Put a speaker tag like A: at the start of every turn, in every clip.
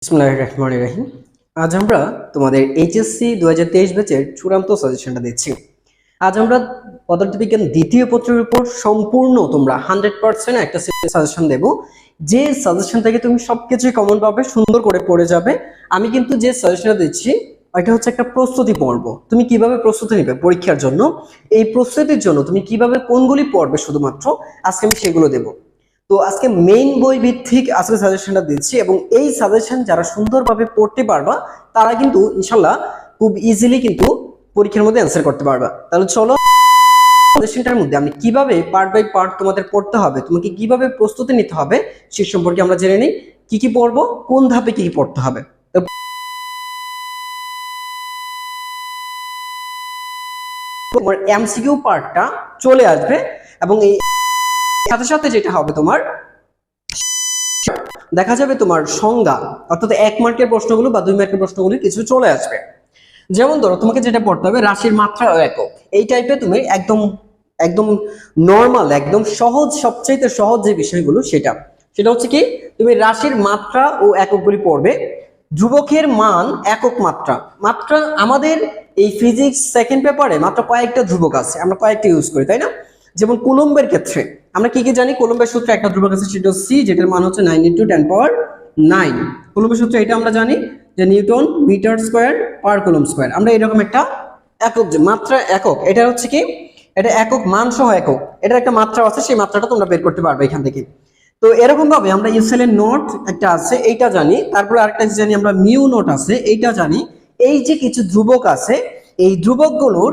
A: বিসমিল্লাহির রহমানির রহিম। আজ আমরা তোমাদের এইচএসসি 2023 ব্যাচের চূড়ান্ত সাজেশনটা দিচ্ছি। আজ আমরা পদার্থবিজ্ঞান দ্বিতীয় পত্রের উপর সম্পূর্ণ তোমরা 100% একটা সাজেশন দেব। যে সাজেশন থেকে তুমি সবকিছু কমন পাবে, সুন্দর করে পড়ে যাবে। আমি কিন্তু যে সাজেশনটা দিচ্ছি এটা হচ্ছে একটা প্রস্তুতি পর্ব। তুমি কিভাবে প্রস্তুতি নেবে পরীক্ষার জন্য, এই প্রস্তুতির জন্য তুমি কিভাবে কোনগুলি পড়বে শুধুমাত্র আজকে আমি সেগুলো দেবো। তো আজকে মেইন বই ভিত্তিক আজকে সাজেশনটা দিচ্ছি এবং এই সাজেশন যারা সুন্দরভাবে পড়তে পারবা তারা কিন্তু ইনশাল্লাহ খুব ইজিলি কিন্তু পরীক্ষার মধ্যে অ্যান্সার করতে পারবা। তাহলে চলো সাজেশনটার মধ্যে আমি কিভাবে পার্ট বাই পার্ট তোমাদের পড়তে হবে, তোমাকে কিভাবে প্রস্তুতি নিতে হবে সে সম্পর্কে আমরা জেনে নিই। কি কি পড়বো, কোন ধাপে কি কি পড়তে হবে। তোমার এমসিকিউ পার্টটা চলে আসবে এবং এই সাথে সাথে যেটা হবে তোমার দেখা যাবে তোমার সংজ্ঞা, অর্থাৎ 1 মার্কের প্রশ্নগুলো বা 2 মার্কের প্রশ্নগুলো কিছু চলে আসবে। যেমন ধরো তোমাকে যেটা পড়তে হবে রাশির মাত্রা ও একক, এই টাইপে তুমি একদম একদম নরমাল, একদম সহজ, সবচেয়ে সহজ যে বিষয়গুলো সেটা হচ্ছে কি তুমি রাশির মাত্রা ও এককগুলি পড়বে। ধ্রুবকের মান, একক মাত্রা। মাত্রা আমাদের এই ফিজিক্স সেকেন্ড পেপারে মাত্র কয়েকটা ধ্রুবক আছে, আমরা কয়েকটা ইউজ করি, তাই না? যেমন কুলম্বের ক্ষেত্রে আমরা কি কি জানি? কুলম্বের সূত্রে একটা ধ্রুবক আছে, সেটা সি, যেটার মান হচ্ছে 9 × 10⁹। কুলম্বের সূত্রে এটা আমরা জানি যে newton meter square per coulomb square. আমরা এরকম একটা একক, যে মাত্রা একক, এটা হচ্ছে কি এটা একক মান সহ একক, এটার একটা মাত্রা আছে, সেই মাত্রাটা তোমরা বের করতে পারবে এখান থেকে। তো এরকম ভাবে আমরা ইউসেলের নোট একটা আছে এইটা জানি, তারপর আরেকটা জানি আমরা মিউ নোট আছে এইটা জানি। এই যে কিছু ধ্রুবক আছে, এই ধ্রুবকগুলোর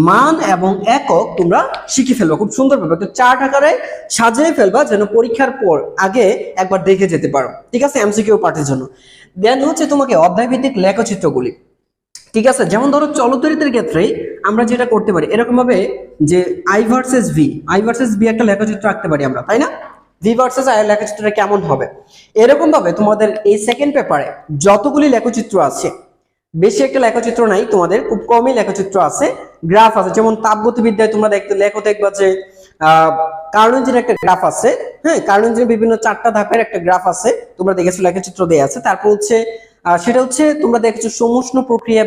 A: মান এবং একক তোমরা শিখে ফেলবা খুব সুন্দরভাবে, তো চার্ট আকারে সাজিয়ে ফেলবা যেন পরীক্ষার পর আগে একবার দেখে যেতে পারো, ঠিক আছে? এমসিকিউ পার্টের জন্য। দেন হচ্ছে তোমাকে অধ্যায়ভিত্তিক লেখচিত্রগুলি, ঠিক আছে? যেমন ধরো চলতরিতের ক্ষেত্রে আমরা যেটা করতে পারি এরকম ভাবে যে আই ভার্সেস ভি একটা লেখচিত্র আঁকতে পারি আমরা, তাই না? ভি ভার্সেস আই লেখচিত্রটা কেমন হবে, এরকম ভাবে তোমাদের এই সেকেন্ড পেপারে যতগুলি লেখচিত্র আছে, বেশি একটা লেখচিত্র নাই, তোমাদের খুব কমই লেখচিত্র আছে, গ্রাফ আছে। যেমন তাপগতিবিদ্যায় তোমরা দেখবা যে কার্ল ইঞ্জিনের একটা গ্রাফ আছে, হ্যাঁ, কার্ল ইঞ্জিনের বিভিন্ন 4টা ধাপের একটা গ্রাফ আছে, তোমরা দেখেছো, লেখচিত্র দেয়া আছে। তারপর হচ্ছে সেটা হচ্ছে তোমরা দেখেছো সমুষ্ণ প্রক্রিয়া,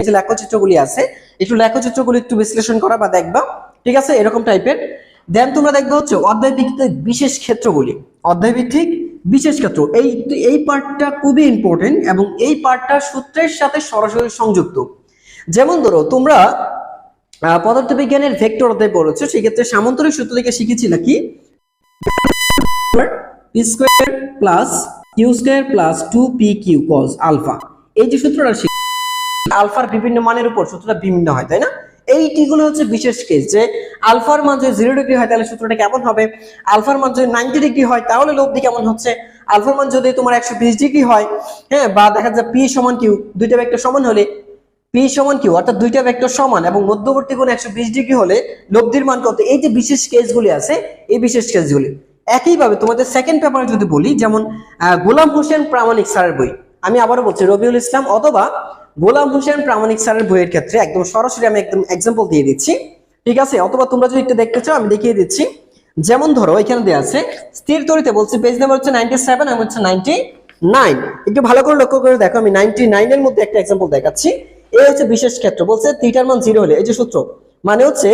A: যে লেখচিত্রগুলি আছে একটু লেখচিত্রগুলি একটু বিশ্লেষণ করা বা দেখবা, ঠিক আছে? এরকম টাইপের। দেন তোমরা দেখবে হচ্ছে অধ্যায়ভিত্তিক বিশেষ ক্ষেত্রগুলি, অধ্যায়ভিত্তিক বিশেষ ক্ষেত্র, এই পার্টটা খুবই ইম্পর্টেন্ট এবং এই পার্টটা সূত্রের সাথে সরাসরি সংযুক্ত। যেমন ধরো তোমরা পদার্থবিজ্ঞানের ভেক্টর অধ্যায় পড়েছো, সেক্ষেত্রে সামান্তরিক সূত্র থেকে শিখেছিল কি P square plus Q square plus 2pq cos alpha. এই যে সূত্রটা আলফার বিভিন্ন মানের উপর সূত্রটা ভিন্ন হয়, তাই না? এইটিগুলো হচ্ছে বিশেষ কেস, যে আলফার মান যদি 0 ডিগ্রি হয় তাহলে সূত্রটা কেমন হবে, আলফার মান যদি 90 ডিগ্রি হয় তাহলে লব্ধি কেমন হচ্ছে, আলফার মান যদি তোমার 120 ডিগ্রি হয়, হ্যাঁ, বা দেখা যায় পি সমান কিউ, দুইটা ভেক্টর সমান হলে পি সমান কিউ, অর্থাৎ দুইটা ভেক্টর সমান এবং মধ্যবর্তী কোণ 120 ডিগ্রি হলে লব্ধির মান কত, এই যে বিশেষ কেসগুলি আছে, এই বিশেষ কেসগুলি। একইভাবে তোমাদের সেকেন্ড পেপারে যদি বলি, যেমন গোলাম হোসেন প্রামাণিক স্যারের বই, আমি আবারও বলছি রবিউল ইসলাম অথবা গোলাম হোসেন প্রামাণিক স্যারের বইয়ের ক্ষেত্রে একদম সরাসরি আমি একদম এক্সাম্পল দিয়ে দিচ্ছি, ঠিক আছে? অথবা তোমরা যদি একটু দেখতে চাও আমি দেখিয়ে দিচ্ছি। যেমন ধরো এখানে দেওয়া আছে স্থির তড়িতে, বলছি পেজ নাম্বার হচ্ছে 97 এবং হচ্ছে 99। একটু ভালো করে লক্ষ্য করে দেখো, আমি 99 এর মধ্যে একটা এক্সাম্পল দেখাচ্ছি। এই হচ্ছে বিশেষ ক্ষেত্র, বলছে থিটার মান 0 হলে, এই যে সূত্র মানে হচ্ছে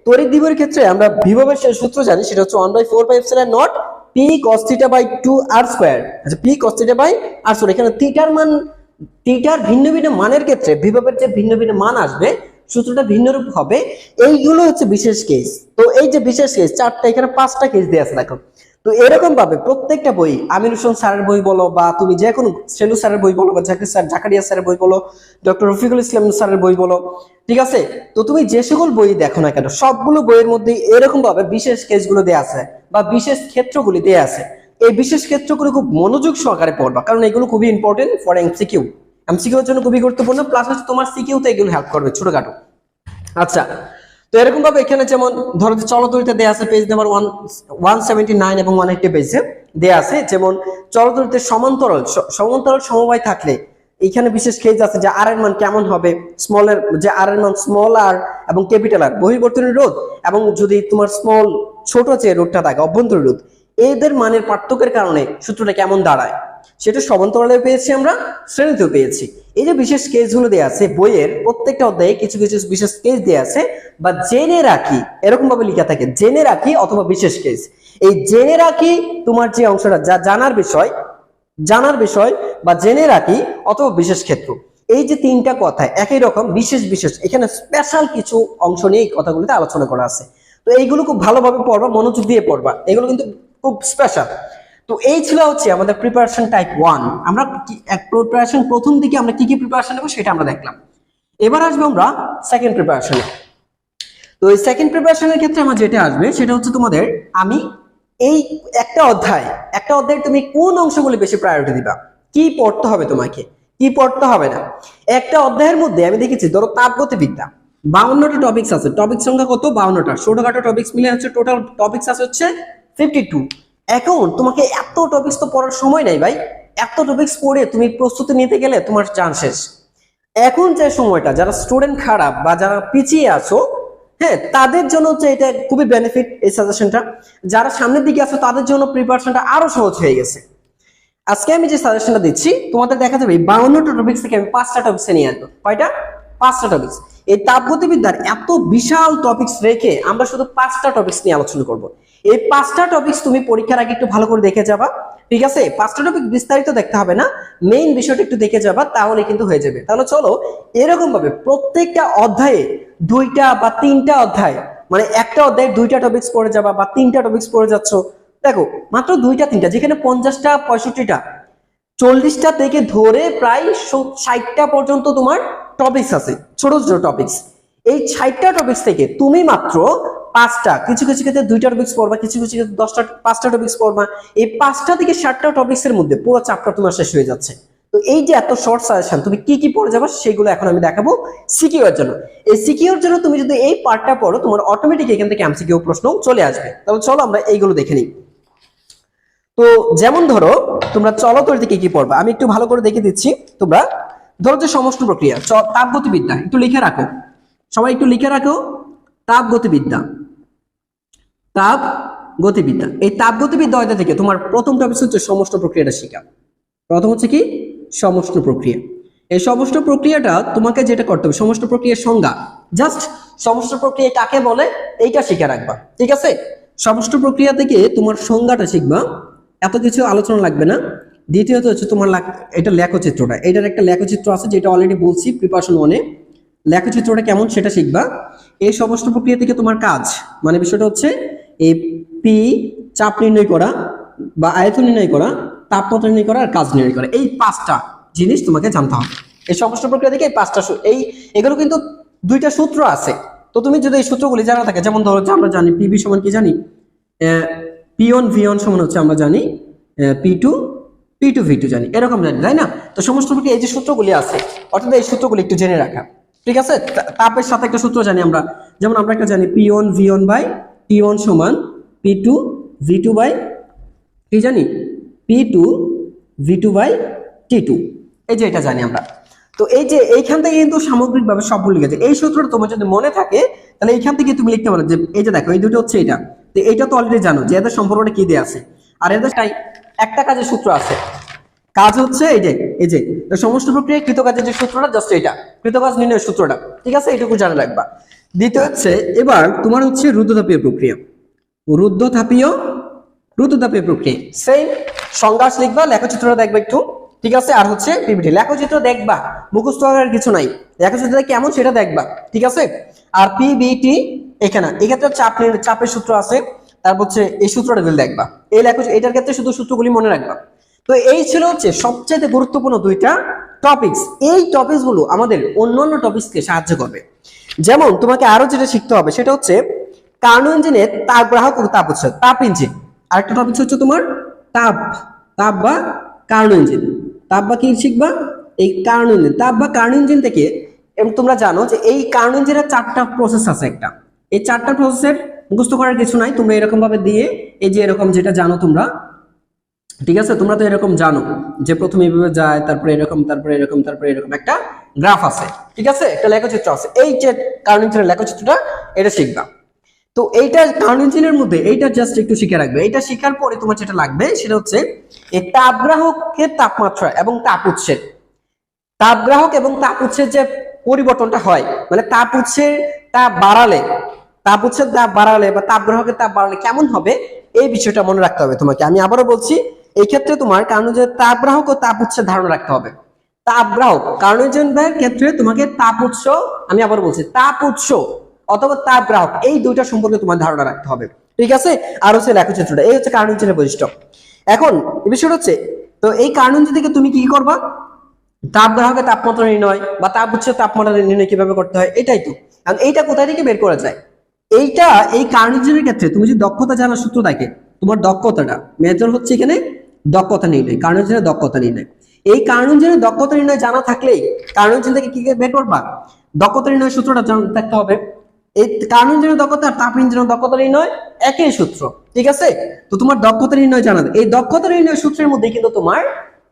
A: তড়িৎ দ্বিমেরুর ক্ষেত্রে আমরা বিভবের সূত্র জানি, সেটা হচ্ছে 1/4πε0 p cos θ/2 r²। আচ্ছা, p cos θ/r², এখানে থিটার মান, থিটার ভিন্ন ভিন্ন মানের ক্ষেত্রে বিভবের যে ভিন্ন ভিন্ন মান আসবে সূত্রটা ভিন্ন রূপ হবে। এইগুলো হচ্ছে বিশেষ কেস। তো এই যে বিশেষ কেস 4টা, এখানে 5টা কেস দেয়া আছে দেখো। তো এরকম ভাবে প্রত্যেকটা বই, আমির হোসেন স্যারের বই বলো বা তুমি যে কোনো সেলু স্যারের বই বলো বা জাকারিয়া স্যারের বই বলো, ডক্টর রফিকুল ইসলাম স্যারের বই বলো, ঠিক আছে? তো তুমি যে সকল বই দেখো না কেন সবগুলো বইয়ের মধ্যে এরকম ভাবে বিশেষ কেসগুলো দেয়া আছে বা বিশেষ ক্ষেত্রগুলি দেয়া আছে। এই বিশেষ ক্ষেত্রগুলো খুব মনোযোগ সহকারে পড়বা, কারণ এগুলো খুবই ইম্পর্টেন্ট ফর এমসিকিউ, এমসিকিউ এর জন্য খুবই গুরুত্বপূর্ণ, প্লাস হচ্ছে তোমার সিকিউ তে এগুলো হেল্প করবে ছোটখাটো। আচ্ছা, তো এরকম ভাবে এখানে যেমন ধরো চলতরিতে দেয়া আছে পেজ নাম্বার 179 এবং 180 পেজে দেয়া আছে। যেমন চলতরিতে সমান্তরাল সমবায় থাকলে এখানে বিশেষ কেস আছে যে আর এর মান কেমন হবে, স্মল এর যে আর এর মান স্মল আর এবং ক্যাপিটাল আর, বহির্বর্তনী রোধ এবং যদি তোমার স্মল ছোট যে রোধটা থাকে অভ্যন্তরীণ রোধ, এদের মানের পার্থক্যের কারণে সূত্রটা কেমন দাঁড়ায়। সেটা সমান্তরালে পেয়েছি, আমরা শ্রেণীতেও পেয়েছি। এই যে বিশেষ কেসগুলো দেওয়া আছে বইয়ের প্রত্যেকটা অধ্যায়ে কিছু কিছু বিশেষ কেস দেওয়া আছে, বা জেনে রাখি এরকম ভাবে লেখা থাকে, জেনে রাখি অথবা বিশেষ কেস। এই জেনে রাখি তোমার যে অংশটা, যা জানার বিষয় বা জেনে রাখি অথবা বিশেষ ক্ষেত্র, এই যে তিনটা কথা একই রকম, বিশেষ বিশেষ, এখানে স্পেশাল কিছু অংশ নিয়ে এই কথাগুলোতে আলোচনা করা আছে। তো এইগুলো খুব ভালোভাবে পড়বা, মনোযোগ দিয়ে পড়বা, এগুলো কিন্তু খুব স্পেশাল। তো এই ছিল হচ্ছে আমাদের প্রিপারেশন টাইপ 1। আমরা প্রিপারেশন প্রথম দিকে আমরা কি কি প্রিপারেশন নেব সেটা আমরা দেখলাম। এবার আসবে আমরা সেকেন্ড প্রিপারেশনে। তো এই সেকেন্ড প্রিপারেশনের ক্ষেত্রে আমার যেটা আসবে সেটা হচ্ছে তোমাদের, আমি এই একটা অধ্যায় তুমি কোন অংশগুলো বেশি প্রায়োরিটি দিবা, কি পড়তে হবে তোমাকে, কি পড়তে হবে না। একটা অধ্যায়ের মধ্যে আমি দেখেছি, ধরো তাপগতিবিদ্যা 52টা টপিকস আছে, টপিক সংখ্যা কত 52টা, ছোটখাটো টপিকস মিলে হচ্ছে টোটাল টপিকস আছে হচ্ছে 52। এখন তোমাকে এত টপিকস তো পড়ার সময় নাই ভাই, এত টপিকস পড়ে তুমি প্রস্তুতি নিতে গেলে তোমার চান্স শেষ। এখন যে সময়টা, যারা স্টুডেন্ট খারাপ বা যারা পিছিয়ে আছো, হ্যাঁ, তাদের জন্য হচ্ছে এটা খুবই বেনিফিট এই সাজেশনটা। যারা সামনের দিকে আছো তাদের জন্য প্রিপারেশনটা আরো সহজ হয়ে গেছে। আজকে আমি যে সাজেশনটা দিচ্ছি তোমাদের দেখা যাবে 52টা টপিকস থেকে আমি 5টা টপিকসে নিয়ে আসবো। কয়টা? 5টা টপিকস। এই তাপগতিবিদ্যার এত বিশাল টপিকস রেখে আমরা শুধু 5টা টপিকস নিয়ে আলোচনা করব। এই 5টা টপিকস তুমি পরীক্ষার আগে একটু ভালো করে দেখে যাবা, ঠিক আছে? 5টা টপিক বিস্তারিত দেখতে হবে না, মেইন বিষয়টা একটু দেখে যাবা, তাহলে কিন্তু হয়ে যাবে। তাহলে চলো এরকম ভাবে প্রত্যেকটা অধ্যায়ে 2টা বা 3টা অধ্যায়, মানে একটা অধ্যায়ে 2টা টপিকস পড়ে যাবা বা 3টা টপিকস পড়ে যাচ্ছ, দেখো মাত্র 2টা 3টা, যেখানে 50টা 65টা 40টা থেকে ধরে প্রায় 60টা পর্যন্ত তোমার টপিকস আছে, ছোট ছোট টপিকস। এই 60টা টপিকস থেকে তুমি মাত্র 5টা, কিছু কিছু ক্ষেত্রে 2টা টপিকস পড়বা, কিছু কিছু ক্ষেত্রে 10টা 5টা টপিকস পড়বা। এই 5টা থেকে 60টা টপিকস এর মধ্যে পুরো চ্যাপ্টার তোমার শেষ হয়ে যাচ্ছে। তো এই যে এত শর্ট সাজেশন, তুমি কি কি পড়ে যাবে সেগুলো এখন আমি দেখাবো সিকিউ এর জন্য। এই সিকিউ এর জন্য তুমি যদি এই পার্টটা পড়ো, তোমার অটোমেটিক এখান থেকে এমসিকিউ প্রশ্ন চলে আসবে। তাহলে চলো আমরা এইগুলো দেখে নিই। তো যেমন ধরো তোমরা চলতরিতে কি কি পড়বা, আমি একটু ভালো করে দেখে দিচ্ছি। তোমরা ধরো যে সমষ্টি প্রক্রিয়া, তাপগতিবিদ্যা একটু লিখে রাখো, সবাই একটু লিখে রাখো। তাপগতিবিদ্যা, তাপগতিবিদ্যা, এই তাপগতিবিদ্যা অধ্যায় থেকে তোমার প্রথম টপিক হচ্ছে সমষ্টি প্রক্রিয়াটা শেখা। প্রথম হচ্ছে কি? সমষ্টি প্রক্রিয়া। এই সমষ্টি প্রক্রিয়াটা তোমাকে যেটা করতে হবে, সমষ্টি প্রক্রিয়ার সংজ্ঞা, জাস্ট সমষ্টি প্রক্রিয়া কাকে বলে এইটা শিখে রাখবা, ঠিক আছে? সমষ্টি প্রক্রিয়া থেকে তোমার সংজ্ঞাটা শিখবা, এত কিছু আলোচনা লাগবে না। দ্বিতীয়ত হচ্ছে তোমার এটা লেখচিত্রটা, এটার একটা লেখচিত্র আছে যেটা অলরেডি বলছি প্রিপারেশন 1-এ, লেখচিত্রটা কেমন সেটা শিখবা। এই সমষ্টি প্রক্রিয়া থেকে তোমার কাজ, মানে বিষয়টা হচ্ছে এই পি চাপ নির্ণয় করা বা আয়তন নির্ণয় করা, তাপমাত্রা নির্ণয় করা আর কাজ নির্ণয় করা, এই 5টা জিনিস তোমাকে জানতে হবে। এই সমষ্টি প্রক্রিয়া থেকে এই 5টা এগুলো কিন্তু 2টা সূত্র আছে। তো তুমি যদি এই সূত্রগুলি জানা থাকে, যেমন ধরো যে আমরা জানি পিভি সমান কি জানি, P1 V1 সমান হচ্ছে আমরা জানি P2 V2 জানি, এরকম জানি, তাই না? তো সমষ্টি প্রক্রিয়া এই যে সূত্রগুলি আছে, অর্থাৎ এই সূত্রগুলি একটু জেনে রাখা, ঠিক আছে? তাপের সাথে একটা সূত্র জানি আমরা, যেমন আমরা একটা জানি P1 V1 বাই T1 সমান P2 V2 বাই কি জানি P2 V2 বাই T2, এই যে এটা জানি আমরা। তো এই যে এইখান থেকে কিন্তু সামগ্রিকভাবে সবগুলো লিখেছে। এই সূত্রটা তোমার যদি মনে থাকে তাহলে এইখান থেকে তুমি লিখতে পারো যে এই যে দেখো এই দুটো হচ্ছে এটা, তো এইটা তো অলরেডি জানো যে এদের সম্পর্কটা কি দেয়া আছে। আর এদের একটা কাজের সূত্র আছে, কাজ হচ্ছে এই যে সমষ্টি প্রক্রিয়া কৃতকাজের যে সূত্রটা, জাস্ট এটা কৃতকাজ নির্ণয়ের সূত্রটা, ঠিক আছে? এইটুকু জানা রাখবা। দ্বিতীয় হচ্ছে এবার তোমার হচ্ছে রুদ্ধতাপীয় প্রক্রিয়া, রুদ্ধতাপীয় প্রক্রিয়া সেম সংজ্ঞা লিখবা, লেখচিত্রটা দেখবা একটু, ঠিক আছে? আর হচ্ছে পিপিটি লেখচিত্র দেখবা, মুখস্থ করার কিছু নাই, লেখচিত্রটা কেমন সেটা দেখবা, ঠিক আছে? আর পিবিটি এক্ষেত্রে চাপের সূত্র আছে, তারপর হচ্ছে এই সূত্রটা দেখবা, এই এটার ক্ষেত্রে শুধু সূত্রগুলি মনে রাখবা। তো এই ছিল হচ্ছে সবচেয়ে গুরুত্বপূর্ণ 2টা টপিকস। এই টপিকস গুলো আমাদের অন্যান্য টপিকসকে সাহায্য করবে। যেমন তোমাকে আরো যেটা শিখতে হবে সেটা হচ্ছে কার্নো ইঞ্জিনের তাপ গ্রাহক ও তাপ উৎস, তাপ ইঞ্জিন। আরেকটা টপিক হচ্ছে তোমার তাপ বা কার্নো ইঞ্জিন, তাপ বা কি শিখবা? এই কার্নো ইঞ্জিন, তাপ বা কার্নো ইঞ্জিন থেকে তোমরা জানো যে এই কার্নো ইঞ্জিনের 4টা প্রসেস আছে একটা, এই 4টা প্রসেসের মুখস্থ করার কিছু নাই, তোমরা এরকম ভাবে দিয়ে এই যে এরকম যেটা জানো তোমরা, ঠিক আছে? তোমরা তো এরকম জানো যে প্রথমে এইভাবে যায়, তারপরে এরকম, তারপরে এরকম, তারপরে এরকম একটা গ্রাফ আছে, ঠিক আছে? একটা লেখচিত্র আছে, এই যে কার্নো ইঞ্জিনের লেখচিত্রটা এটা শিখবা। তো এইটা কার্ন ইঞ্জিনের মধ্যে এইটা জাস্ট একটু শিখে রাখবে। এটা শেখার পরে তোমার যেটা লাগবে সেটা হচ্ছে এই তাপগ্রাহকের তাপমাত্রা এবং তাপ উৎসের তাপগ্রাহক এবং তাপ উৎসের যে পরিবর্তনটা হয়, মানে তাপ উৎসের তাপ বাড়ালে বা তাপগ্রাহকের তাপ বাড়ালে কেমন হবে, এই বিষয়টা মনে রাখতে হবে তোমাকে। আমি আবারও বলছি, এই ক্ষেত্রে তোমার কারণ যে তাপগ্রাহক ও তাপ উৎসের ধারণা রাখতে হবে। তাপগ্রাহক কার্ন ইঞ্জিনের ক্ষেত্রে তোমাকে তাপ উৎস, আমি আবার বলছি তাপ উৎস অথবা তাপগ্রাহক, এই দুইটা সম্পর্কে তোমার ধারণা রাখতে হবে, ঠিক আছে। আর হচ্ছে লেখচিত্রটা, এই হচ্ছে কার্ন ইঞ্জিনের বৈশিষ্ট্য। এখন এই বিষয়টা হচ্ছে, তো এই কার্ন ইঞ্জিন থেকে তুমি কি করবা, তাপগ্রাহকের তাপমাত্রা নির্ণয় বা তাপ উৎসের তাপমাত্রা নির্ণয় কিভাবে করতে হয়, এটাই তো। কারণ এইটা কোথায় থেকে বের করা যায়, এইটা এই কার্ন ইঞ্জিনের ক্ষেত্রে তুমি যদি দক্ষতা জানার সূত্র থাকে, তোমার দক্ষতাটা মেজর হচ্ছে এখানে দক্ষতা নির্ণয়, কার্ন ইঞ্জিনের দক্ষতা নির্ণয়। এই কার্ন ইঞ্জিনের দক্ষতা নির্ণয় জানা থাকলেই কার্ন ইঞ্জিন থেকে কি বের করবা, দক্ষতা নির্ণয় সূত্রটা জানতে থাকতে হবে। এই কার্ন ইঞ্জিনের দক্ষতা আর তাপ ইঞ্জিনের দক্ষতা নির্ণয় একই সূত্র, ঠিক আছে। তো তোমার দক্ষতা নির্ণয় জানা, এই দক্ষতা নির্ণয় সূত্রের মধ্যে কিন্তু তোমার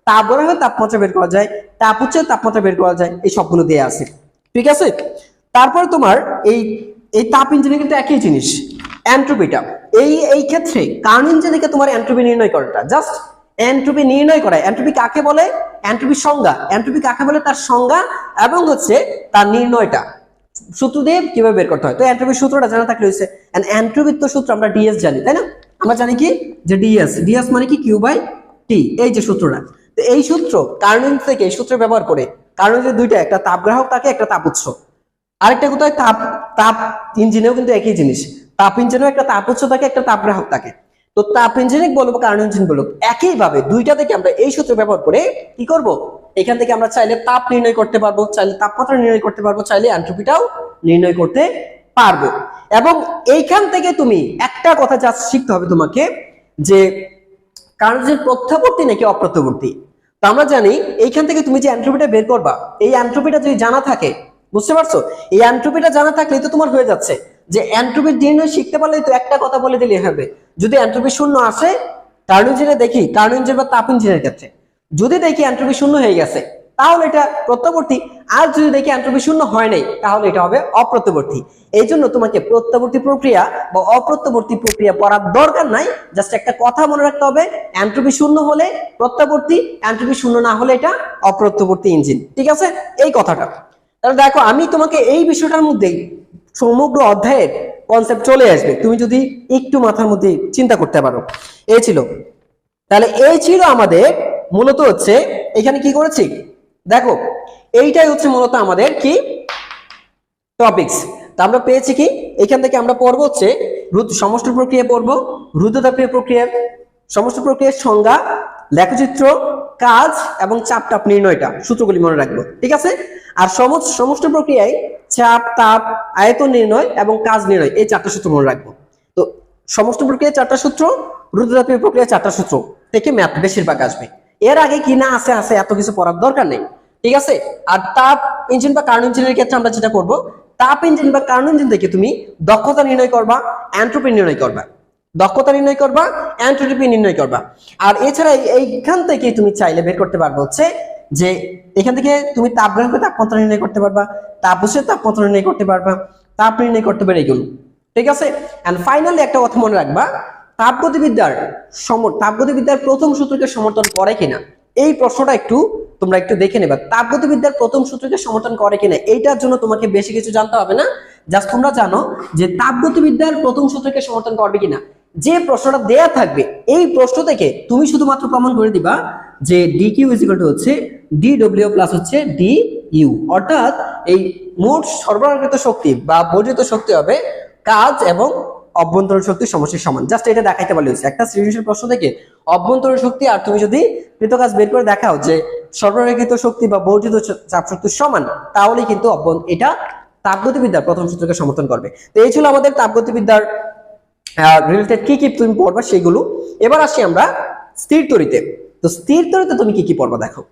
A: তাপগ্রাহকের তাপমাত্রা বের করা যায়, তাপ উৎসের তাপমাত্রা বের করা যায়, এই সবগুলো দেয়া আছে, ঠিক আছে। তারপরে তোমার এই এই তাপ ইঞ্জিনে কিন্তু একই জিনিস, এন্ট্রপিটা। এই ক্ষেত্রে কার্ন ইঞ্জিনে তোমার এন্ট্রপি নির্ণয় করাটা, জাস্ট এন্ট্রপি নির্ণয় করা। এন্ট্রপি কাকে বলে, এন্ট্রপির সংজ্ঞা, এন্ট্রপি কাকে বলে তার সংজ্ঞা এবং হচ্ছে তার নির্ণয়টা সূত্র দিয়ে কিভাবে বের করতে হয়। তো এন্ট্রপির সূত্রটা জানা থাকলে হয়েছে। এন্ট্রপির তো সূত্র আমরা ডিএস জানি, তাই না? আমরা জানি কি যে ডিএস মানে কি কিউ বাই টি, এই যে সূত্রটা। তো এই সূত্র কার্ন ইঞ্জিন থেকে এই সূত্র ব্যবহার করে, কার্ন ইঞ্জিনে দুইটা, একটা তাপগ্রাহক থাকে, একটা তাপ উৎস। আরেকটা কোথায়, তাপ ইঞ্জিনেও কিন্তু একই জিনিস, তাপ ইঞ্জিনেও একটা তাপ উৎস থাকে, একটা তাপগ্রাহক থাকে। তো তাপ ইঞ্জিনিক বলবো কার্ন ইঞ্জিন বলবো, একইভাবে দুইটা থেকে আমরা এই সূত্র ব্যবহার করে কি করব, এখান থেকে আমরা চাইলে তাপ নির্ণয় করতে পারবো, চাইলে তাপমাত্রা নির্ণয় করতে পারবো, চাইলে এন্ট্রপিটাও নির্ণয় করতে পারবো। এবং এইখান থেকে তুমি একটা কথা জাস্ট শিখতে হবে তোমাকে, যে কার্ন ইঞ্জিন প্রত্যবর্তী নাকি অপ্রত্যবর্তী। তো আমরা জানি এইখান থেকে তুমি যে এন্ট্রপিটা বের করবা, এই এন্ট্রপিটা যদি জানা থাকে, বুঝতে পারছো, এই এন্ট্রপিটা জানা থাকলেই তো তোমার হয়ে যাচ্ছে যে এন্ট্রপির নির্ণয় শিখতে পারলেই তো একটা কথা বলে দিলে হবে। যদি এন্ট্রপি শূন্য আসে, কার্ন ইঞ্জিনে দেখি, কার্ন ইঞ্জিন বা তাপ ইঞ্জিনের ক্ষেত্রে যদি দেখি এন্ট্রপি শূন্য হয়ে গেছে, তাহলে এটা প্রত্যবর্তী। আর যদি দেখি এন্ট্রপি শূন্য হয় নাই, তাহলে এটা হবে অপ্রত্যবর্তী। এই জন্য তোমাকে প্রত্যবর্তী প্রক্রিয়া বা অপ্রত্যবর্তী প্রক্রিয়া পড়ার দরকার নাই, জাস্ট একটা কথা মনে রাখতে হবে, এন্ট্রপি শূন্য হলে প্রত্যবর্তী, এন্ট্রপি শূন্য না হলে এটা অপ্রত্যবর্তী ইঞ্জিন, ঠিক আছে, এই কথাটা। তাহলে দেখো, আমি তোমাকে এই বিষয়টার মধ্যেই সমগ্র অধ্যায়ের কনসেপ্ট চলে আসবে, তুমি যদি একটু মাথার মধ্যে চিন্তা করতে পারো। এই ছিল, তাহলে এই ছিল আমাদের মূলত হচ্ছে এখানে কি করেছি দেখো, এইটাই হচ্ছে মূলত আমাদের কি টপিকস। তো আমরা পেয়েছি কি, এখান থেকে আমরা পড়বো হচ্ছে সমষ্টি প্রক্রিয়া পড়বো, রুদ্ধতাপীয় প্রক্রিয়া, সমষ্টি প্রক্রিয়ার সংজ্ঞা, লেখচিত্র, কাজ এবং চাপ টাপ নির্ণয়টা, সূত্রগুলি মনে রাখবো, ঠিক আছে। আর সমষ্টি প্রক্রিয়ায় চাপ, তাপ, আয়তন নির্ণয় এবং কাজ নির্ণয়, এই চারটা সূত্র মনে রাখবো। তো সমষ্টি প্রক্রিয়ায় চারটা সূত্র, রুদ্ধতাপীয় প্রক্রিয়ায় চারটা সূত্র থেকে ম্যাথ বেশিরভাগ আসবে। এর আগে কি না আছে এত কিছু পড়ার দরকার নেই, ঠিক আছে। আর তাপ ইঞ্জিন বা কার্ন ইঞ্জিনের ক্ষেত্রে আমরা যেটা করবো, তাপ ইঞ্জিন বা কার্ন ইঞ্জিন থেকে তুমি দক্ষতা নির্ণয় করবা, এন্ট্রপি নির্ণয় করবা, দক্ষতা নির্ণয় করবা, এন্ট্রপি নির্ণয় করবা। আর এছাড়া এইখান থেকে তুমি চাইলে বের করতে পারবো হচ্ছে যে এখান থেকে তুমি তাপগ্রাহকের তাপমাত্রা নির্ণয় করতে পারবা, তাপ উৎসের তাপমাত্রা নির্ণয় করতে পারবা, তাপ নির্ণয় করতে পারবে, এগুলো, ঠিক আছে। এন্ড ফাইনালি একটা কথা মনে রাখবা, তাপগতিবিদ্যার প্রথম সূত্রকে সমর্থন করে কিনা, এই প্রশ্নটা তোমরা একটু দেখে নেবা। তাপগতিবিদ্যার প্রথম সূত্রকে সমর্থন করে কিনা, এইটার জন্য তোমাকে বেশি কিছু জানতে হবে না, জাস্ট তোমরা জানো যে তাপগতিবিদ্যার প্রথম সূত্রকে সমর্থন করবে কিনা। যে প্রশ্নটা দেয়া থাকবে, এই প্রশ্ন থেকে তুমি শুধুমাত্র প্রমাণ করে দিবা যে ডিকিউ ইকুয়াল টু হচ্ছে ডিডব্লিউ প্লাস হচ্ছে ডিইউ, অর্থাৎ এই মোট সরবরাহকৃত শক্তি বা বর্জিত শক্তি হবে কাজ এবং অভ্যন্তরীণ শক্তি সমষ্টির সমান। জাস্ট এটা দেখাইতে পারলে হয়েছে। একটা সৃজনশীল প্রশ্ন থেকে অভ্যন্তরীণ শক্তি আর তুমি যদি কৃতকাজ বের করে দেখাও যে সরবরাহকৃত শক্তি বা বর্জিত চাপ শক্তির সমান, তাহলে কিন্তু এটা তাপগতিবিদ্যার প্রথম সূত্রকে সমর্থন করবে। তো এই ছিল আমাদের তাপগতিবিদ্যার রিলেটেড কি কি তুমি পড়বা সেগুলো। এবার আসি আমরা স্থির তড়িতে। তো স্থির তড়িতে তুমি কি কি পড়বা দেখো।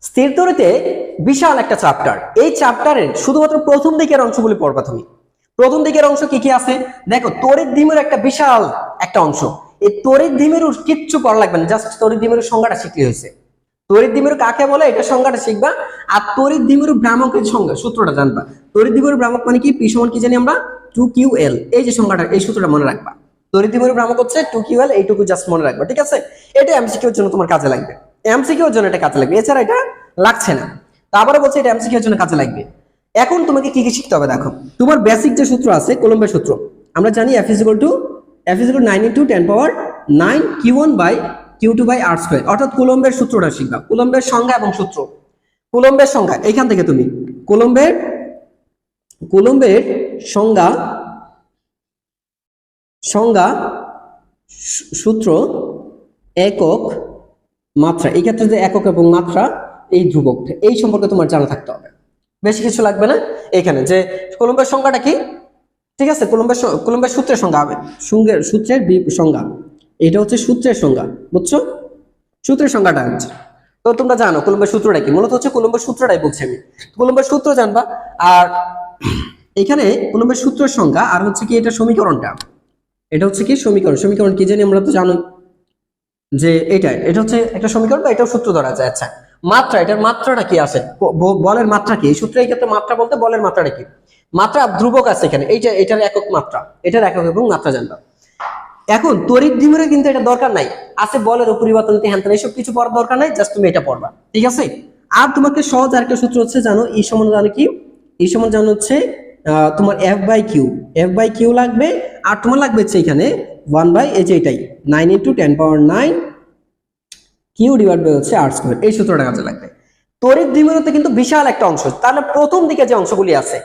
A: স্থির তড়িতে বিশাল একটা চ্যাপ্টার, এই চ্যাপ্টারের শুধুমাত্র প্রথম দিকের অংশগুলি পড়বা তুমি। প্রথম দিকের অংশ কি কি আছে দেখো, তড়িৎ দ্বিমেরুর একটা বিশাল একটা অংশ, এই তড়িৎ দ্বিমেরু কিচ্ছু পড়া লাগবে না, জাস্ট তড়িৎ দ্বিমেরুর সংজ্ঞাটা শিখলে হয়েছে। তড়িৎ দ্বিমেরু কাকে বলে এটা সংজ্ঞাটা শিখবা, আর তড়িৎ দ্বিমেরু ভ্রামকের সংজ্ঞা সূত্রটা জানবা। তড়িৎ দ্বিমেরু ভ্রামক মানে কি, পি সমান কি জানি আমরা 2ql, এই যে সংজ্ঞাটা এই সূত্রটা মনে রাখবা। তড়িৎ দ্বিমেরু ভ্রামক হচ্ছে 2ql, এইটুকু জাস্ট মনে রাখবা, ঠিক আছে? এটা এমসিকিউ এর জন্য তোমার কাজে লাগবে, এমসিকিউ এর জন্য এটা কাজে লাগবে, এছাড়া এটা লাগছে না। তারপরে বলছে এটা এমসিকিউ এর জন্য কাজে লাগবে। এখন তোমাকে কি কি শিখতে হবে দেখো, তোমার বেসিক যে সূত্র আছে কুলম্বের সূত্র, আমরা জানি F is equal to 9 into 10 power 9 q1 by q2 by r square, অর্থাৎ কুলম্বের সূত্রটা শিখবা, কুলম্বের সংজ্ঞা এবং সূত্র। কুলম্বের সংজ্ঞা এইখান থেকে তুমি কুলম্বের সংজ্ঞা সূত্র, একক, মাত্রা, এই ক্ষেত্রে যে একক এবং মাত্রা এই ধ্রুবক, এই সম্পর্কে তোমার জানা থাকতে হবে, বেশি কিছু লাগবে না। এখানে যে কুলম্বের সংজ্ঞাটা কি, ঠিক আছে, কুলম্বের সূত্রের সংজ্ঞা হবে, সূত্রের সংজ্ঞা, এটা হচ্ছে সূত্রের সংজ্ঞা, বুঝছো? সূত্রের সংজ্ঞাটা হচ্ছে, তো তোমরা জানো কুলম্বের সূত্রটা কি, মূলত হচ্ছে কুলম্বের সূত্রটাই বলছি আমি। কুলম্বের সূত্র জানবা, আর এখানে কুলম্বের সূত্রের সংজ্ঞা, আর হচ্ছে কি এটা সমীকরণটা, এটা হচ্ছে কি সমীকরণ কি জানি আমরা তো জানো যে এটা হচ্ছে একটা সমীকরণ, বা এটাও সূত্র ধরা যায়। আচ্ছা, মাত্রা, এটার মাত্রাটা কি আছে, বলের মাত্রা কি, এই সূত্রে এই ক্ষেত্রে মাত্রা বলতে বলের মাত্রাটা কি, মাত্রা ধ্রুবক আছে এখানে, এটার একক মাত্রা, এটার একক এবং মাত্রা জানবা। এখন তড়িৎ দ্বিমেরু কিন্তু এটা দরকার নাই, আছে বলের অপরিবর্তন, হ্যান এইসব কিছু পড়ার দরকার নাই, জাস্ট তুমি এটা পড়বা, ঠিক আছে? আর তোমাকে সহজ আরেকটা সূত্র হচ্ছে জানো, ই সমান জানো কি, ই সমান জানো হচ্ছে তোমার এফ বাই কিউ লাগবে, আর তোমার লাগবে হচ্ছে এখানে 1 বাই, এই যে এটাই 9 into 10 power 9 Q divide by হচ্ছে r স্কয়ার, এই সূত্রটা কাজে লাগবে। তড়িৎ দ্বিমেরুতে কিন্তু বিশাল একটা অংশ, তাহলে প্রথম দিকে যে অংশগুলি আছে,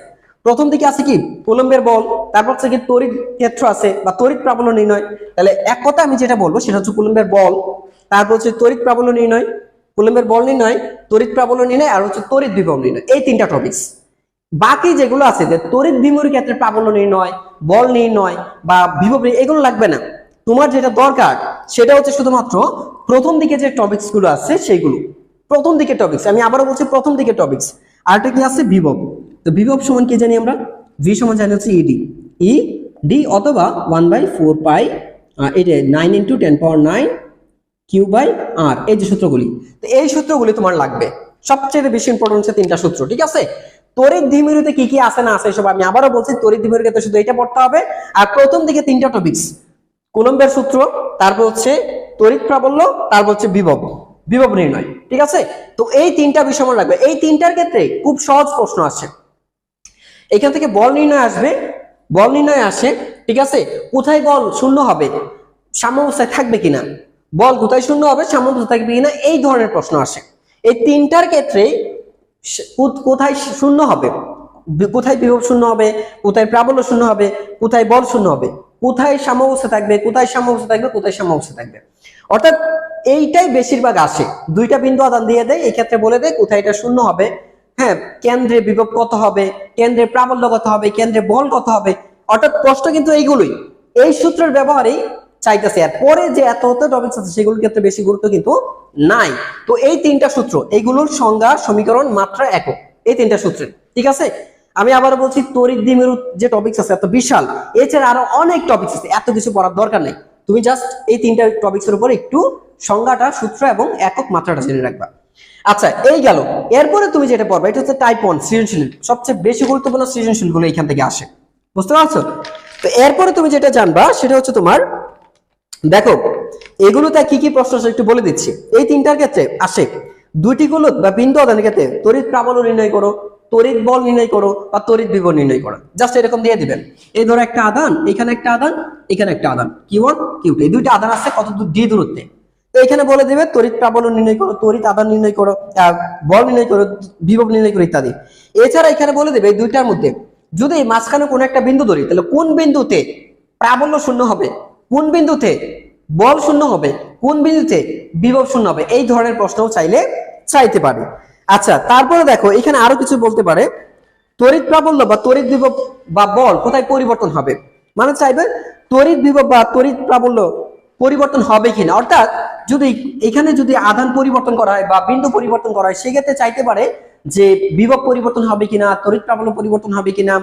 A: প্রথম দিকে আছে কি কুলম্বের বল, তারপর হচ্ছে কি তড়িৎ ক্ষেত্র আছে বা তড়িৎ প্রাবল্য নির্ণয়। তাহলে এক কথা আমি যেটা বলবো সেটা হচ্ছে কুলম্বের বল, তারপর হচ্ছে তড়িৎ প্রাবল্য নির্ণয়, কুলম্বের বল নির্ণয়, তড়িৎ প্রাবল্য নির্ণয়, আর হচ্ছে তড়িৎ বিভব নির্ণয়, এই তিনটা টপিকস। বাকি যেগুলো আছে যে তড়িৎ দ্বিমেরুর ক্ষেত্রে প্রাবল্য নির্ণয়, বল নির্ণয় বা বিভব নির্ণয়, এগুলো লাগবে না। তোমার যেটা দরকার সেটা হচ্ছে শুধুমাত্র প্রথম দিকে যে টপিকস গুলো আছে সেইগুলো, প্রথম দিকে টপিকস, আমি আবারও বলছি প্রথম দিকে টপিকস। আরেকটা কি আছে বিভব, তো বিভব সমান কি জানি আমরা, ভি সমান জানি হচ্ছে ইডি অথবা 1/4 পাই, এটা 9 into 10 power 9 কিউ বাই আর, এই যে সূত্রগুলি, তো এই সূত্রগুলি তোমার লাগবে। সবচেয়ে বেশি ইম্পর্টেন্ট হচ্ছে তিনটা সূত্র, ঠিক আছে? তড়িৎ দ্বিমেরুতে কি কি আছে না আছে এসব আমি আবারও বলছি, তড়িৎ দ্বিমেরুর ক্ষেত্রে শুধু এটা পড়তে হবে। আর প্রথম দিকে তিনটা টপিকস, কুলম্বের সূত্র, তারপর হচ্ছে তড়িৎ প্রাবল্য, তারপর হচ্ছে বিভব নির্ণয়, ঠিক আছে? তো এই তিনটা বিষয় মনে রাখবে। এই তিনটার ক্ষেত্রে খুব সহজ প্রশ্ন আসে, এখান থেকে বল নির্ণয় আসবে, বল নির্ণয় আসে, ঠিক আছে? কোথায় বল শূন্য হবে, সাম্যাবস্থায় থাকবে কিনা, বল কোথায় শূন্য হবে, সাম্যাবস্থায় থাকবে কিনা, এই ধরনের প্রশ্ন আসে। এই তিনটার ক্ষেত্রে কোথায় শূন্য হবে, কোথায় বিভব শূন্য হবে, কোথায় প্রাবল্য শূন্য হবে, কোথায় বল শূন্য হবে, কোথায় সাম্যাবস্থা থাকবে, কোথায় সাম্যাবস্থা থাকবে, কোথায় সাম্যাবস্থা থাকবে, অর্থাৎ এইটাই বেশিরভাগ আসে। দুইটা বিন্দু আদান দিয়ে দেয়, এই ক্ষেত্রে বলে দেয় কোথায় এটা শূন্য হবে, হ্যাঁ, কেন্দ্রে বিভব কত হবে, কেন্দ্রে প্রাবল্য কত হবে, কেন্দ্রে বল কত হবে, অর্থাৎ প্রশ্ন কিন্তু এইগুলোই, এই সূত্রের ব্যবহারেই চাইতেছে। আর পরে যে এত টপিকস আছে সেগুলোর ক্ষেত্রে বেশি গুরুত্ব কিন্তু নাই। তো এই তিনটা সূত্র, এইগুলোর সংজ্ঞা, সমীকরণ, মাত্রা, একক, এই তিনটা সূত্র, ঠিক আছে? আমি আবার বলছি তড়িৎ দ্বিমেরু যে টপিকস আছে এত বিশাল, এছাড়া আরো অনেক টপিকস আছে, এত কিছু পড়ার দরকার নেই। তুমি জাস্ট এই তিনটা টপিকসের উপর একটু সংজ্ঞাটা, সূত্র এবং একক, মাত্রাটা জেনে রাখবা। আচ্ছা, এই গেল। এরপরে তুমি যেটা পড়বা এটা হচ্ছে টাইপ 1 সৃজনশীল, সবচেয়ে বেশি গুরুত্বপূর্ণ সৃজনশীল গুলো এখান থেকে আসে, বুঝতে পারছো? তো এরপরে তুমি যেটা জানবা সেটা হচ্ছে তোমার, দেখো এগুলোতে কি কি প্রশ্ন আছে একটু বলে দিচ্ছি। এই তিনটার ক্ষেত্রে আসে দুইটি গোলক বা বিন্দু আদানের ক্ষেত্রে তড়িৎ প্রাবল্য নির্ণয় করো, তড়িৎ বল নির্ণয় করো বা তড়িৎ বিভব নির্ণয় করো, জাস্ট এরকম দিয়ে দিবেন। এই ধরো একটা আদান, এখানে একটা আদান, এখানে একটা আদান, Q1 Q2, এই দুইটা আদান আছে কত দূর, ডি দূরত্বে। তো এখানে বলে দিবে তড়িৎ প্রাবল্য নির্ণয় করো, তড়িৎ আদান নির্ণয় করো, বল নির্ণয় করো, বিভব নির্ণয় করো ইত্যাদি। এছাড়া এখানে বলে দেবে এই দুইটার মধ্যে যদি মাঝখানে কোনো একটা বিন্দু ধরি, তাহলে কোন বিন্দুতে প্রাবল্য শূন্য হবে, কোন বিন্দুতে বল শূন্য হবে, কোন বিন্দুতে বিভব শূন্য হবে, এই ধরনের প্রশ্নও চাইতে পারে। আচ্ছা, তারপরে দেখো এখানে আরো কিছু বলতে পারে, তড়িৎ প্রাবল্য বা তড়িৎ বিভব বা বল কোথায় পরিবর্তন হবে, মানে চাইবে তড়িৎ বিভব বা তড়িৎ প্রাবল্য পরিবর্তন হবে কিনা, অর্থাৎ যদি এখানে যদি আধান পরিবর্তন করা হয় বা বিন্দু পরিবর্তন করা হয় সেক্ষেত্রে চাইতে পারে যে বিভব পরিবর্তন হবে কিনা, তড়িৎ প্রাবল্য পরিবর্তন হবে কিনা,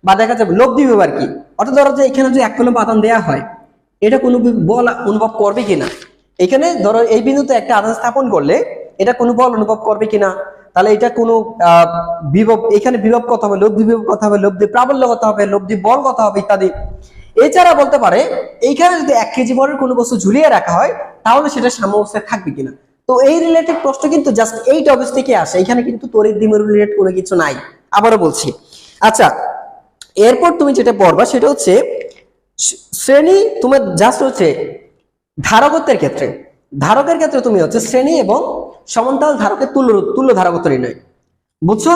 A: বা দেখা যাবে লব্ধি বিভব আর কি। অর্থাৎ ধরো যে এখানে যদি 1 কুলম্ব আধান দেয়া হয়, এটা কোনো বল অনুভব করবে কিনা। এখানে ধরো এই বিন্দুতে একটা আধান স্থাপন করলে এটা কোনো বল অনুভব করবে কিনা, তাহলে এটা কোনো বিভব, এখানে বিভব কত হবে, লব্ধি বিভব কত হবে, লব্ধি প্রাবল্য কত হবে, লব্ধি বল কত হবে ইত্যাদি। এছাড়া বলতে পারে এইখানে যদি 1 কেজি বলের কোনো বস্তু ঝুলিয়ে রাখা হয় তাহলে সেটা সাম্যাবস্থায় থাকবে কিনা। তো এই রিলেটেড প্রশ্ন কিন্তু জাস্ট এই টপিক থেকে আসে, এখানে কিন্তু তড়িৎ দ্বিমেরু রিলেটেড কোনো কিছু নাই, আবারও বলছি। আচ্ছা, এরপর তুমি যেটা পড়বা সেটা হচ্ছে শ্রেণী, তোমার জাস্ট হচ্ছে ধারকত্বের ক্ষেত্রে, ধারকের ক্ষেত্রে তুমি হচ্ছে শ্রেণী এবং সমান্তরাল ধারকের তুল্য ধারকত্ব নির্ণয়, বুঝছো?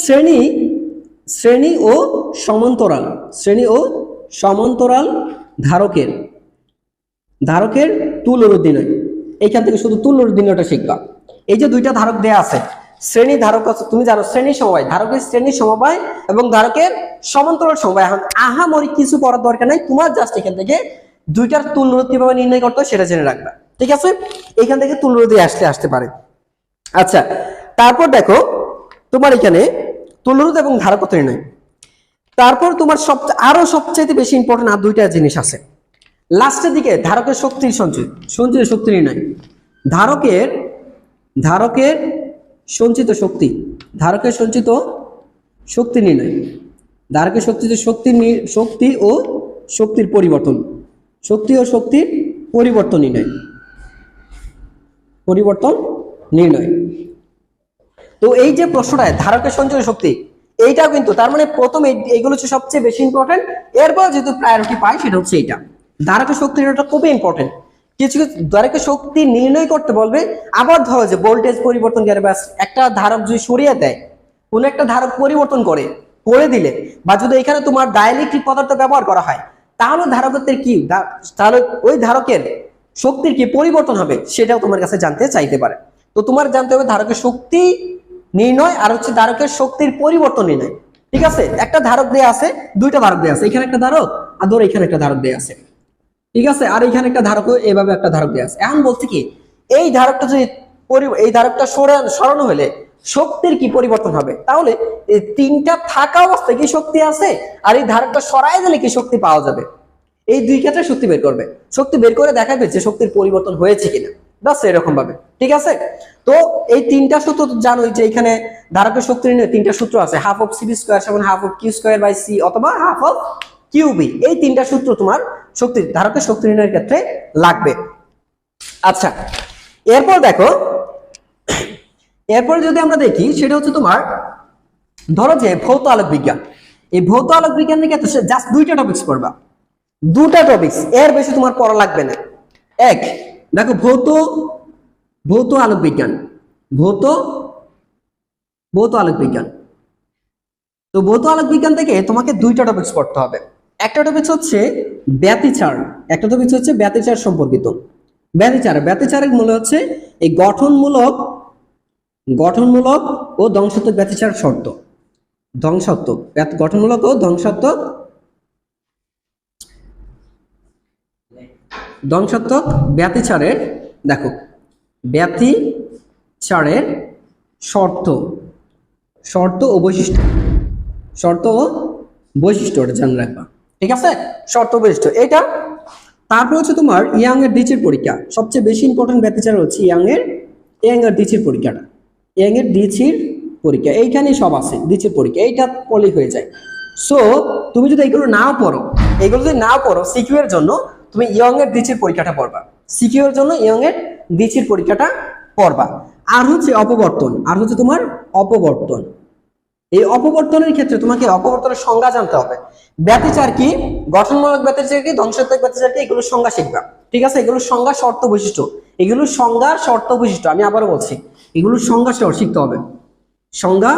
A: শ্রেণী শ্রেণী ও সমান্তরাল, শ্রেণী ও সমান্তরাল ধারকের তুল্য রোধ নির্ণয়, এইখান থেকে শুধু তুল্য রোধ নির্ণয়টা শিখবা। এই যে দুইটা ধারক দেয়া আছে, শ্রেণী ধারক আছে, তুমি জানো শ্রেণী সমবায়, ধারকের শ্রেণী সমবায় এবং ধারকের সমান্তরাল সমবায়। এখন আহামরি কিছু পড়ার দরকার নাই, তোমার জাস্ট এখান থেকে দুইটার তুল্য রোধ কিভাবে নির্ণয় করতে হয় সেটা জেনে রাখবা, ঠিক আছে? এখান থেকে তুল্য রোধে আসতে পারে। আচ্ছা, তারপর দেখো তোমার এখানে তুল্য রোধ এবং ধারকত্ব নির্ণয়। তারপর তোমার সবচেয়ে বেশি ইম্পর্টেন্ট আর দুইটা জিনিস আছে লাস্টের দিকে, ধারকের শক্তির সঞ্চিত শক্তি নির্ণয়, ধারকের সঞ্চিত শক্তি, ধারকের সঞ্চিত শক্তি নির্ণয়, ধারকের শক্তি ও শক্তির পরিবর্তন, শক্তি ও শক্তির পরিবর্তন নির্ণয়। তো এই যে প্রশ্নটা ধারকের সঞ্চিত শক্তি, এইটাও কিন্তু তার মানে প্রথম এইগুলো হচ্ছে সবচেয়ে বেশি ইম্পর্টেন্ট, এরপর যেহেতু প্রায়োরিটি পাই সেটা হচ্ছে এইটা। ধারকের শক্তি নির্ণয়টা খুবই ইম্পর্টেন্ট। কিছু ধারকের শক্তি নির্ণয় করতে বলবে, আবার ধরো যে ভোল্টেজ পরিবর্তন করে, ব্যাস একটা ধারক যদি সরিয়ে দেয়, কোন একটা ধারক পরিবর্তন করে দিলে, বা যদি এখানে তোমার ডাইলেকট্রিক পদার্থ ব্যবহার করা হয়, তাহলে ধারকত্বের কি, তাহলে ওই ধারকের শক্তির কি পরিবর্তন হবে সেটাও তোমার কাছে জানতে চাইতে পারে। তো তোমার জানতে হবে ধারকের শক্তি নির্ণয় আর হচ্ছে ধারকের শক্তির পরিবর্তন নির্ণয়, ঠিক আছে? একটা ধারক দেয়া আছে, দুইটা ধারক দেয়া আছে, এখানে একটা ধারক আর ধরো এখানে একটা ধারক দেয়া আছে, ঠিক আছে? আর এখানে একটা ধারক, এভাবে একটা ধারক দেয়া আছে। এখন বলছি কি, এই ধারকটা যদি এই ধারকটা সরানো হলে শক্তির কি পরিবর্তন হবে, তাহলে এই তিনটা থাকা অবস্থায় কি শক্তি আছে, আর এই ধারকটা সরাই দিলে কি শক্তি পাওয়া যাবে, এই দুই ক্ষেত্রে শক্তি বের করবে, শক্তি বের করে দেখাবে যে শক্তির পরিবর্তন হয়েছে কিনা, বাস এরকম ভাবে, ঠিক আছে? তো এই তিনটা সূত্র জানোই যে এখানে ধারকের শক্তি নিয়ে তিনটা সূত্র আছে, হাফ অফ সিবি স্কয়ার সমান half of Q square by C অথবা হাফ অফ কিউবি। এই তিনটা সূত্র তোমার ধারকের শক্তি নির্ণয়ের ক্ষেত্রে লাগবে। আচ্ছা, এরপর দেখো, এরপর যদি আমরা দেখি সেটা হচ্ছে তোমার ধরো যে ভৌত আলোক বিজ্ঞান, এই ভৌত আলোক বিজ্ঞানের ক্ষেত্রে জাস্ট দুইটা টপিকস পড়বা, দুটা টপিকস, এর বেশি তোমার পড়া লাগবে না। এক, দেখো ভৌত আলোক বিজ্ঞান, ভৌত আলোক বিজ্ঞান। তো ভৌত আলোক বিজ্ঞান থেকে তোমাকে দুইটা টপিকস পড়তে হবে। একটা টপিকস হচ্ছে ব্যতিচার, একটা টপিকস হচ্ছে ব্যতিচার সম্পর্কিত। ব্যতিচারের মূল হচ্ছে এই গঠনমূলক ও ধ্বংসাত্মক ব্যতিচার শর্ত, গঠনমূলক ও ধ্বংসাত্মক ব্যতিচারের, দেখো ব্যতিচারের শর্ত ও বৈশিষ্ট্য, ওটা জানা রাখবা, ঠিক আছে? শর্ত বৈশিষ্ট্য এটা। তারপর হচ্ছে তোমার ইয়াং এর ডিচির পরীক্ষা, সবচেয়ে বেশি ইম্পর্টেন্ট ব্যতিচার হচ্ছে ইয়াং এর ডিচির পরীক্ষাটা, এইখানেই সব আছে, ডিচির পরীক্ষা এইটা পড়লেই হয়ে যায়। সো তুমি যদি এগুলো না পড়ো, সিকিউ এর জন্য তুমি ইয়ং এর ডিচির পরীক্ষাটা পড়বা, সিকিউ এর জন্য ইয়ং এর ডিচির পরীক্ষাটা পড়বা। আর হচ্ছে তোমার অপবর্তন, এই অপবর্তনের ক্ষেত্রে তোমাকে অপবর্তনের সংজ্ঞা জানতে হবে। ব্যতিচার কি, গঠনমূলক ব্যতিচার কি, ধ্বংসাত্মক ব্যতিচার কি, এগুলোর সংজ্ঞা শিখবা, ঠিক আছে? এগুলোর সংজ্ঞা, শর্ত, বৈশিষ্ট্য, এগুলোর সংজ্ঞা, শর্ত, বৈশিষ্ট্য, আমি আবারও বলছি এগুলোর সংজ্ঞা শিখতে হবে, সংজ্ঞা,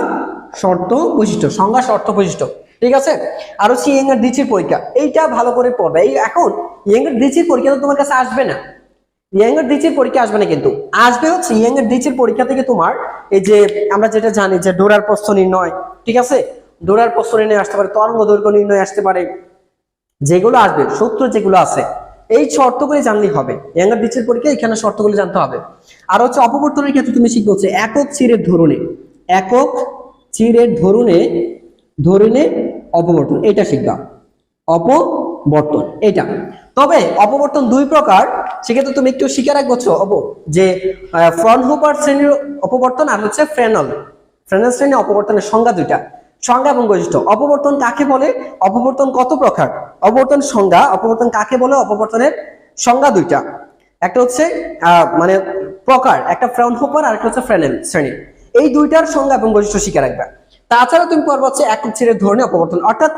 A: শর্ত, বৈশিষ্ট্য, ঠিক আছে? আর হচ্ছে ইয়ং এর ডিচির পরীক্ষা, এইটা ভালো করে পড়বে। এখন ইয়ং এর ডিচির পরীক্ষা তো তোমার কাছে আসবে না, কিন্তু আসবে হচ্ছে ইয়ং এর ডিচির পরীক্ষা থেকে তোমার এই যে আমরা যেটা জানি যে ডোরার প্রস্থ নির্ণয়, ঠিক আছে? ডোরার প্রস্থ নির্ণয় আসতে পারে, তরঙ্গ দৈর্ঘ্য নির্ণয় আসতে পারে, যেগুলো আসবে সূত্র যেগুলো আছে এই শর্তগুলি জানলেই হবে। ইয়ং এর ডিচির পরীক্ষা এখানে শর্তগুলি জানতে হবে। আর হচ্ছে অপবর্তনের ক্ষেত্রে তুমি শিখবে হচ্ছে একক চিরের ধরনে অপবর্তন, এটা শিখবা, অপবর্তন এটা। তবে অপবর্তন দুই প্রকার, সেক্ষেত্রে তুমি একটু শিখে রাখবো যে ফ্রনহোফার শ্রেণীর অপবর্তন আর হচ্ছে ফ্রেনেল শ্রেণীর অপবর্তনের সংজ্ঞা দুইটা, সংজ্ঞা এবং বৈশিষ্ট্য। অপবর্তন কাকে বলে, অপবর্তন কত প্রকার, অপবর্তন সংজ্ঞা, অপবর্তন কাকে বলে, অপবর্তনের সংজ্ঞা দুইটা, একটা হচ্ছে মানে প্রকার, একটা ফ্রনহোফার আর একটা হচ্ছে ফ্রেনেল শ্রেণী। এই দুইটার সংজ্ঞা এবং বৈশিষ্ট্য শিখে রাখবে। তাছাড়া তুমি পড়বে হচ্ছে একক ছেড়ের ধরনের অপবর্তন, অর্থাৎ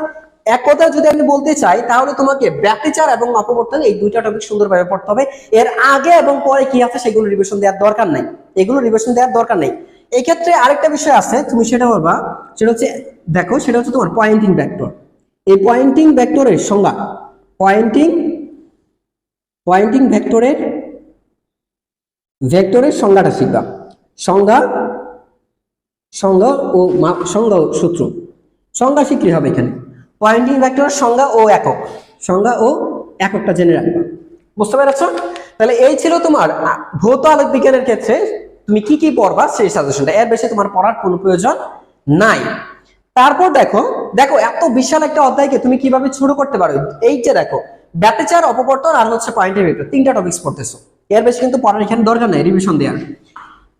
A: এক কথায় যদি আমি বলতে চাই তাহলে তোমাকে ব্যতিচার এবং অপবর্তন এই দুইটা টপিক সুন্দরভাবে পড়তে হবে। এর আগে এবং পরে কি আছে সেগুলো রিভিশন দেওয়ার দরকার নাই, এগুলো রিভিশন দেওয়ার দরকার নেই। এই ক্ষেত্রে আরেকটা বিষয় আছে, তুমি সেটা বলবা, সেটা হচ্ছে দেখো, সেটা হচ্ছে তোমার পয়েন্টিং ভেক্টর। এই পয়েন্টিং ভেক্টরের সংজ্ঞা, পয়েন্টিং ভেক্টরের সংজ্ঞাটা শিখবা। সংজ্ঞা ও সূত্র, সংজ্ঞা শিখতে হবে এখানে। পয়েন্টিং ভেক্টরের সংজ্ঞা ও এককটা জেনে রাখবা। বুঝতে পেরেছো? তাহলে এই ছিল তোমার ভৌত আলোক বিজ্ঞানের ক্ষেত্রে তুমি কি কি পড়বা সেই সাজেশনটা, এর বেশি তোমার পড়ার কোনো প্রয়োজন নাই। তারপর দেখো এত বিশাল একটা অধ্যায়কে তুমি কিভাবে ছোট করতে পারো। এই যে দেখো, ব্যতিচার, অপবর্তন আর হচ্ছে পয়েন্টিং ভেক্টর, তিনটা টপিকস পড়তেছো, এর বেশি কিন্তু পড়ার এখানে দরকার নাই রিভিশন দেওয়ার।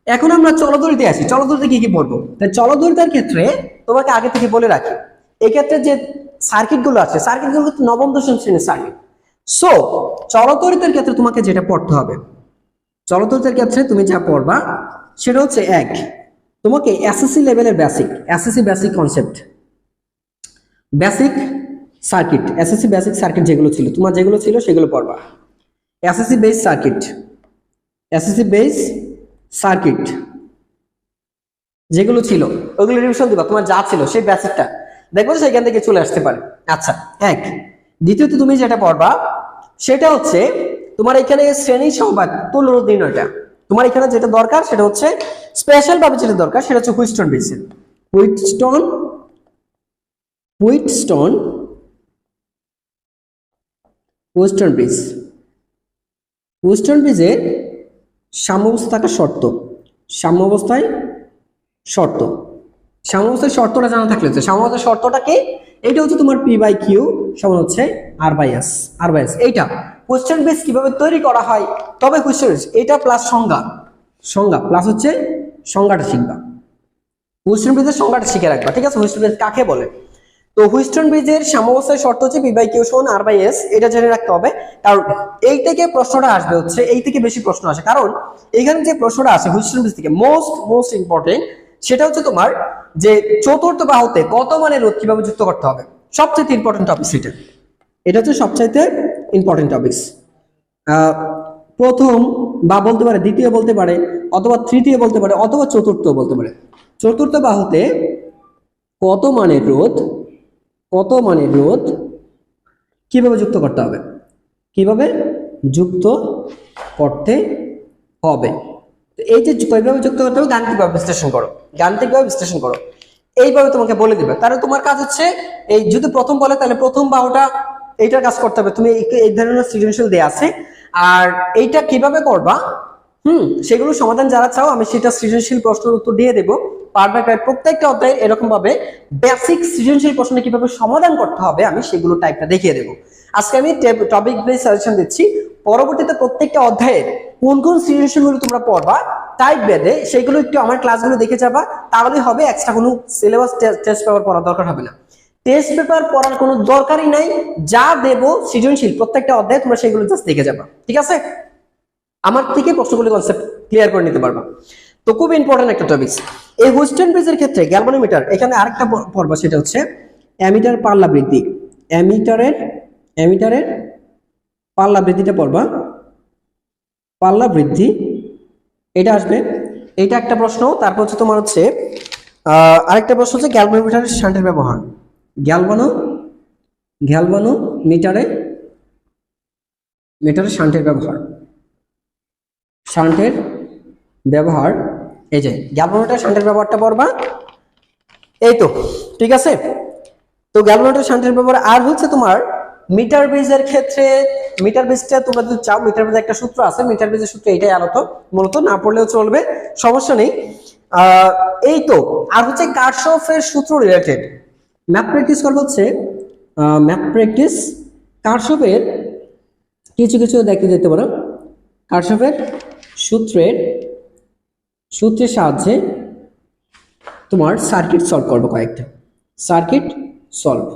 A: এখন আমরা চলদরিতে আসি, চলদরিতে কি কি পড়বো। তাই চলদরিতার ক্ষেত্রে তোমাকে আগে থেকে বলে রাখি, এই ক্ষেত্রে যে সার্কিট গুলো আছে, সার্কিট গুলো কিন্তু নবম দশম শ্রেণীর সার্কিট। সো চলতরিতের ক্ষেত্রে তোমাকে যেটা পড়তে হবে, চলতরিতের ক্ষেত্রে তুমি যা পড়বা সেটা হচ্ছে তোমাকে এসএসসি লেভেলের basic concept, basic circuit, SSC basic circuit যেগুলো ছিল তোমার, যেগুলো ছিল সেগুলো পড়বা। এসএসসি বেস সার্কিট যেগুলো ছিল ওগুলো রিভিশন দিবা, তোমার যা ছিল সেই বেসিকটা দেখবো সেখান থেকে চলে আসতে পারে। আচ্ছা, দ্বিতীয়ত তুমি যেটা পড়বা সেটা হচ্ছে তোমার এখানে শ্রেণী সমবাদ তুল্যরোধ নির্ণয়টা। তোমার এখানে যেটা দরকার সেটা হচ্ছে স্পেশাল ভাবে যেটা দরকার সেটা হচ্ছে হুইটস্টোন ব্রিজের সাম্যাবস্থা থাকা সাম্যাবস্থায় শর্তটা জানা থাকলে হচ্ছে সাম্যাবস্থার শর্তটা কি, এইটা হচ্ছে তোমার P/Q সমান হচ্ছে R/S। এইটা হুইটস্টোন ব্রিজ কিভাবে তৈরি করা হয়, তবে হুইটস্টোন ব্রিজ এটা প্লাস সংজ্ঞা প্লাস হচ্ছে সংজ্ঞাটা শিখবা, হুইটস্টোন ব্রিজের সংজ্ঞাটা শিখে রাখবা। ঠিক আছে, হুইটস্টোন ব্রিজ কাকে বলে। তো হুইটস্টোন ব্রিজের সাম্যাবস্থায় শর্ত হচ্ছে P/Q সমান R/S, এটা জেনে রাখতে হবে। কারণ এই থেকে প্রশ্নটা আসবে হচ্ছে, এই থেকে বেশি প্রশ্ন আসে, কারণ এখানে যে প্রশ্নটা আসে হুইটস্টোন ব্রিজ থেকে মোস্ট ইম্পর্টেন্ট সেটা হচ্ছে তোমার যে চতুর্থ বাহুতে কত মানের রোধ কিভাবে যুক্ত করতে হবে, সবচেয়ে ইম্পর্টেন্ট টপিক সেটা, এটা হচ্ছে সবচাইতে ইম্পর্টেন্ট টপিকস। প্রথম বা বলতে পারে, দ্বিতীয় বলতে পারে, অথবা তৃতীয় বলতে পারে, অথবা চতুর্থ বলতে পারে। চতুর্থ বাহুতে কত মানের রোধ কিভাবে যুক্ত করতে হবে, এই যে কিভাবে যুক্ত করতে হবে গাণিতিকভাবে বিশ্লেষণ করো, এইভাবে তোমাকে বলে দিবে। তাহলে তোমার কাজ হচ্ছে এই যদি প্রথম বলে তাহলে প্রথম বাহুটা এইটার কাজ করতে হবে, তুমি এই ধরনের সৃজনশীল দেয়া আছে, আর এইটা কিভাবে করবা সেগুলো সমাধান যারা চাও আমি সেটা সৃজনশীল প্রশ্নের উত্তর দিয়ে দেবো। প্রত্যেকটা অধ্যায়ে এরকম ভাবে বেসিক সৃজনশীল প্রশ্ন কিভাবে সমাধান করতে হবে আমি সেগুলো টাইপটা দেখিয়ে দেবো। আজকে আমি টপিক বেস সাজেশন দিচ্ছি, পরবর্তীতে প্রত্যেকটা অধ্যায়ের কোন সৃজনশীলগুলো তোমরা পড়বা টাইপ বেদে সেগুলো একটু আমার ক্লাসগুলো দেখে যাবা, তাহলে হবে। এক্সট্রা কোনো সিলেবাস টেস্ট পেপার পড়ার দরকার হবে না, টেস্ট পেপার পড়ার কোনো দরকারই নাই, যা দেব সৃজনশীল প্রত্যেকটা অধ্যায়ে তোমরা সেগুলো জাস্ট দেখে যাবা। ঠিক আছে, আমার থেকে প্রশ্নগুলি কনসেপ্ট ক্লিয়ার করে নিতে পারবা। তো খুব ইম্পর্টেন্ট একটা টপিক এই হুইটস্টোন ব্রিজের ক্ষেত্রে। গ্যালভানোমিটার, এখানে আরেকটা পড়বা সেটা হচ্ছে অ্যামিটার পাল্লা বৃদ্ধি, অ্যামিটারের পাল্লা বৃদ্ধিটা পড়বা, পাল্লা বৃদ্ধি এটা আসবে, এটা একটা প্রশ্ন। তারপর হচ্ছে তোমার হচ্ছে আরেকটা প্রশ্ন হচ্ছে গ্যালভানোমিটারের শান্টের ব্যবহার, গ্যালভানোমিটারের শান্টের ব্যবহার, এই যে গ্যালভানোমিটার শান্টের ব্যবহারটা পড়বা। এই তো ঠিক আছে, তো গ্যালভানোমিটার শান্টের ব্যবহার। আর হচ্ছে তোমার মিটার ব্রিজের ক্ষেত্রে, মিটার ব্রিজটা তোমরা যদি চাও, মিটার ব্রিজের একটা সূত্র আছে, মিটার ব্রিজের সূত্র এটাই মূলত না পড়লেও চলবে, সমস্যা নেই। এই তো আর হচ্ছে কার্শফের সূত্র রিলেটেড ম্যাথ প্র্যাকটিস করবো হচ্ছে কার্শফের কিছু কিছু দেখতে যেতে পারো কারশফের সূত্রের সাহায্যে তোমার সার্কিট সলভ করবো, কয়েকটা সার্কিট সলভ।